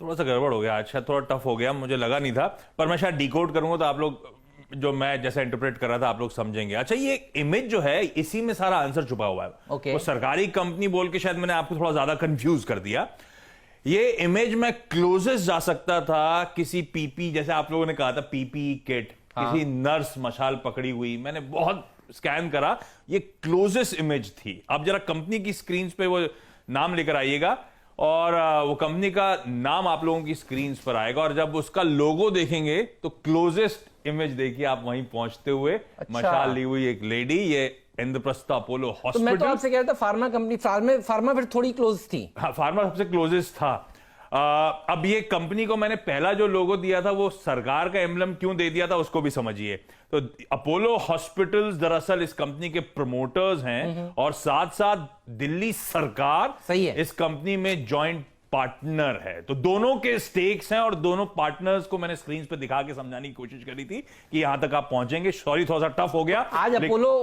थोड़ा सा गड़बड़ हो गया आज, शायद थोड़ा टफ हो गया, मुझे लगा नहीं था, पर मैं शायद डिकोड करूंगा तो आप लोग जो मैं जैसा इंटरप्रेट कर रहा था आप लोग समझेंगे। अच्छा, ये इमेज जो है इसी में सारा आंसर छुपा हुआ है। Okay. वो सरकारी कंपनी बोल के शायद मैंने आपको थोड़ा ज्यादा कंफ्यूज कर दिया। ये इमेज में क्लोजेस्ट जा सकता था किसी पीपी, जैसे आप लोगों ने कहा था पीपी किट, किसी नर्स मशाल पकड़ी हुई, मैंने बहुत स्कैन करा, ये क्लोजेस्ट इमेज थी। अब जरा कंपनी की स्क्रीन पे वो नाम लेकर आइएगा और वो कंपनी का नाम आप लोगों की स्क्रीन पर आएगा और जब उसका लोगो देखेंगे तो क्लोजेस्ट इमेज देखिए आप वहीं पहुंचते हुए। अच्छा। मशाल ली हुई एक लेडी, ये इंद्रप्रस्थ अपोलो तो हॉस्पिटल। मैं तो आपसे कह रहा था फार्मा कंपनी, फार्मा फिर थोड़ी क्लोज थी। हाँ, फार्मा सबसे क्लोजेस्ट था। अब ये कंपनी को मैंने पहला जो लोगो दिया था वो सरकार का एम्बलम क्यों दे दिया था उसको भी समझिए। तो अपोलो हॉस्पिटल्स दरअसल इस कंपनी के प्रमोटर्स हैं और साथ साथ दिल्ली सरकार सही है, इस कंपनी में जॉइंट पार्टनर है। तो दोनों के स्टेक्स हैं और दोनों पार्टनर्स को मैंने स्क्रीन पे दिखा के समझाने की कोशिश करी थी कि यहां तक आप पहुंचेंगे। सॉरी, थोड़ा सा टफ हो गया। आज अपोलो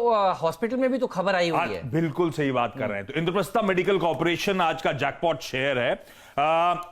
हॉस्पिटल में भी तो खबर आई हुई है। बिल्कुल सही बात कर रहे हैं। तो इंद्रप्रस्थ मेडिकल कॉर्पोरेशन आज का जैकपॉट शेयर है।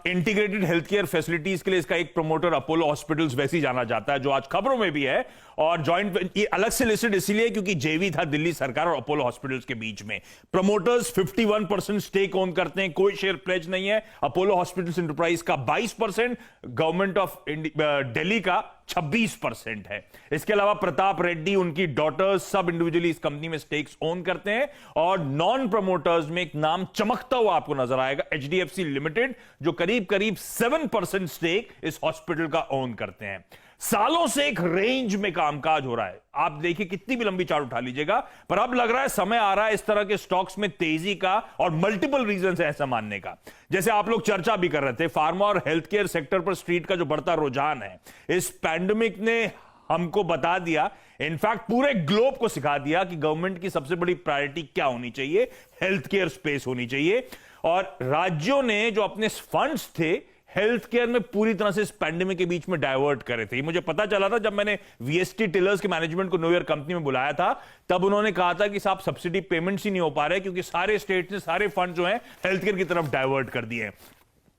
इंटीग्रेटेड हेल्थ केयर फैसिलिटीज के लिए इसका एक प्रमोटर अपोलो हॉस्पिटल्स वैसे ही जाना जाता है, जो आज खबरों में भी है। और जॉइंट ये अलग से लिस्टेड इसलिए क्योंकि जेवी था दिल्ली सरकार और अपोलो हॉस्पिटल्स के बीच में। प्रमोटर्स 51% स्टेक ओन करते हैं, कोई शेयर प्लेज नहीं है। अपोलो हॉस्पिटल्स एंटरप्राइज का 22%, गवर्नमेंट ऑफ दिल्ली का 26% है। इसके अलावा प्रताप रेड्डी, उनकी डॉटर्स सब इंडिविजुअली इस कंपनी में स्टेक्स ओन करते हैं। और नॉन प्रमोटर्स में एक नाम चमकता हुआ आपको नजर आएगा, एचडीएफसी लिमिटेड, जो करीब करीब 7% स्टेक इस हॉस्पिटल का ओन करते हैं। सालों से एक रेंज में कामकाज हो रहा है। आप देखिए कितनी भी लंबी चार्ट उठा लीजिएगा, पर अब लग रहा है समय आ रहा है इस तरह के स्टॉक्स में तेजी का, और मल्टीपल रीजन है ऐसा मानने का। जैसे आप लोग चर्चा भी कर रहे थे, फार्मा और हेल्थ केयर सेक्टर पर स्ट्रीट का जो बढ़ता रुझान है, इस पैंडेमिक ने हमको बता दिया, इनफैक्ट पूरे ग्लोब को सिखा दिया कि गवर्नमेंट की सबसे बड़ी प्रायोरिटी क्या होनी चाहिए, हेल्थ केयर स्पेस होनी चाहिए। और राज्यों ने जो अपने फंड्स थे हेल्थ केयर में पूरी तरह से इस पैंडेमिक के बीच में डाइवर्ट करे थे। मुझे पता चला था जब मैंने वीएसटी टिलर्स के मैनेजमेंट को न्यू ईयर कंपनी में बुलाया था, तब उन्होंने कहा था कि साहब सब्सिडी पेमेंट्स ही नहीं हो पा रहे क्योंकि सारे स्टेट ने सारे फंड जो हैं हेल्थ केयर की तरफ डाइवर्ट कर दिए।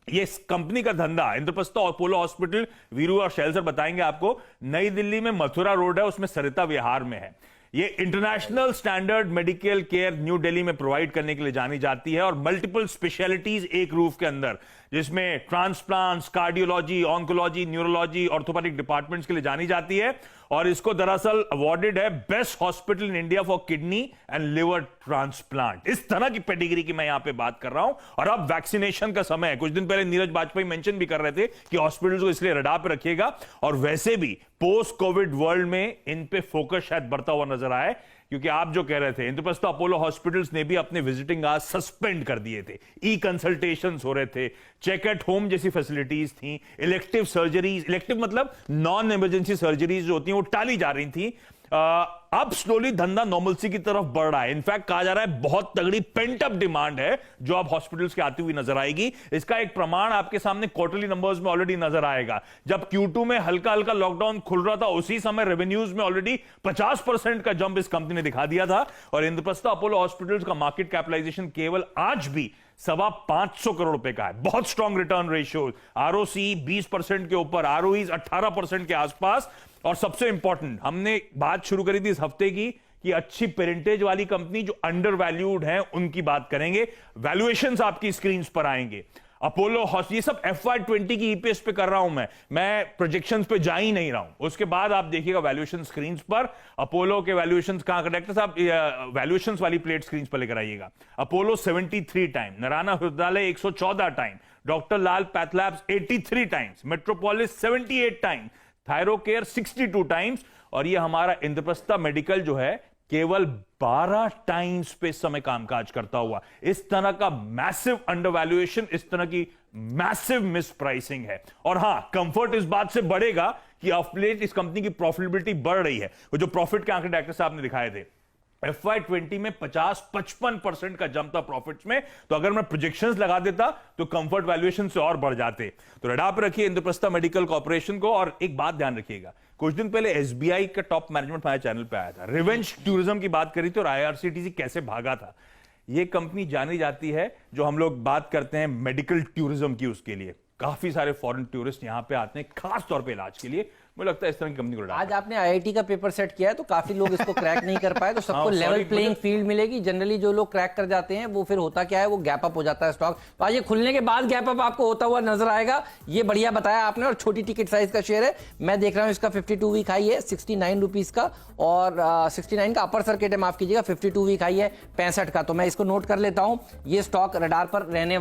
ये कंपनी का धंधा इंद्रप्रस्थ अपोलो हॉस्पिटल, वीरू और शैल सर बताएंगे आपको, नई दिल्ली में मथुरा रोड है, उसमें सरिता विहार में है। ये international standard medical care new Delhi में प्रोवाइड करने के लिए जानी जाती है और मल्टीपल स्पेशलिटीज एक रूफ के अंदर, जिसमें transplants, cardiology, oncology, neurology, orthopaedic departments के लिए जानी जाती है। और इसको दरअसल अवार्डेड है best hospital in India for kidney and liver transplant. इस तरह की पेडिग्री की मैं यहां पे बात कर रहा हूं। और अब वैक्सीनेशन का समय है। कुछ दिन पहले नीरज वाजपेयी मेंशन भी कर रहे थे कि हॉस्पिटल्स को इसलिए रडार पे रखिएगा, और वैसे भी पोस्ट कोविड वर्ल्ड में इन पे फोकस शायद बढ़ता हुआ नजर आए, क्योंकि आप जो कह रहे थे इंद्रप्रस्थ अपोलो हॉस्पिटल्स ने भी अपने विजिटिंग आवर्स सस्पेंड कर दिए थे, ई कंसल्टेशंस हो रहे थे, चेक एट होम जैसी फैसिलिटीज थी, इलेक्टिव सर्जरीज, इलेक्टिव मतलब नॉन इमरजेंसी सर्जरीज जो होती हैं वो टाली जा रही थी। अब स्लोली धंधा नॉर्मलसी की तरफ बढ़ रहा है। इनफैक्ट कहा जा रहा है बहुत तगड़ी पेंट अप डिमांड है जो अब हॉस्पिटल्स के आती हुई नजर आएगी। इसका एक प्रमाण आपके सामने क्वार्टरली नंबर्स में ऑलरेडी नजर आएगा। जब Q2 में हल्का हल्का लॉकडाउन खुल रहा था, उसी समय रेवेन्यूज में ऑलरेडी 50% का जंप इस कंपनी ने दिखा दिया था। और इंद्रप्रस्थ अपोलो हॉस्पिटल्स का मार्केट कैपिटलाइजेशन केवल आज भी 525 करोड़ रुपए का है। बहुत स्ट्रॉन्ग रिटर्न रेशियो, ROC 20% के ऊपर, ROEs 18% के आसपास। और सबसे इंपॉर्टेंट, हमने बात शुरू करी थी इस हफ्ते की कि अच्छी पेरेंटेज वाली कंपनी जो अंडर वैल्यूड है उनकी बात करेंगे। वैल्यूएशंस आपकी स्क्रीन पर आएंगे। अपोलो ये सब FY20 की EPS पे कर रहा हूं मैं प्रोजेक्शंस पे जा ही नहीं रहा हूं। उसके बाद आप देखिएगा वैल्यूएशन स्क्रीन पर। अपोलो के वैल्यूएशंस कहां का, डायरेक्टर साहब वैल्यूएशंस वाली प्लेट स्क्रीन पर लेकर आइएगा। Apollo 73 time, Narayana Hrudayalaya 114 time, doctor Lal PathLabs 83 times, Metropolis 78 times, Thyrocare 62 times, और ये हमारा इंद्रप्रस्थ मेडिकल जो है केवल 12 टाइम्स पे समय कामकाज करता हुआ। इस तरह का मैसिव अंडरवैल्यूएशन, इस तरह की मैसिव मिस प्राइसिंग है। और हां, कंफर्ट इस बात से बढ़ेगा कि ऑफ लेट इस कंपनी की प्रॉफिटेबिलिटी बढ़ रही है। वो जो प्रॉफिट के आंकड़े डॉक्टर साहब ने दिखाए थे, FY20 में 50-55% का जंप था प्रॉफिट्स में। तो अगर मैं प्रोजेक्शंस लगा देता तो कंफर्ट वैल्यूएशन से और बढ़ जाते। तो रडार पर रखिए इंद्रप्रस्थ मेडिकल कॉर्पोरेशन को। और एक बात ध्यान रखिएगा, कुछ दिन पहले SBI का टॉप मैनेजमेंट हमारे चैनल पे आया था, रिवेंज टूरिज्म की बात करी थी और IRCTC कैसे भागा था। यह कंपनी जानी जाती है, जो हम लोग बात करते हैं मेडिकल टूरिज्म की, उसके लिए काफी सारे फॉरेन टूरिस्ट यहां पे आते हैं खास तौर पे इलाज के लिए। मुझे लगता है इस तरह की कंपनी को आज आपने आईआईटी का पेपर सेट किया है तो काफी लोग इसको क्रैक नहीं कर पाए, तो सबको हाँ, लेवल sorry, प्लेइंग फील्ड मिलेगी। जनरली जो लोग क्रैक कर जाते हैं वो फिर होता क्या है, वो गैप अप हो जाता है स्टॉक। तो आज ये खुलने के बाद गैप अप आपको होता हुआ नजर आएगा, ये बढ़िया बताया आपने। और छोटी टिकट साइज का शेयर है, मैं देख रहा हूं इसका 52 वीक हाई है 69 रुपीज का, और 69 का अपर सर्किट है, माफ कीजिएगा, 52 वीक हाई है 65 का। तो मैं इसको नोट कर लेता हूं, ये स्टॉक रडार पर रहने वाला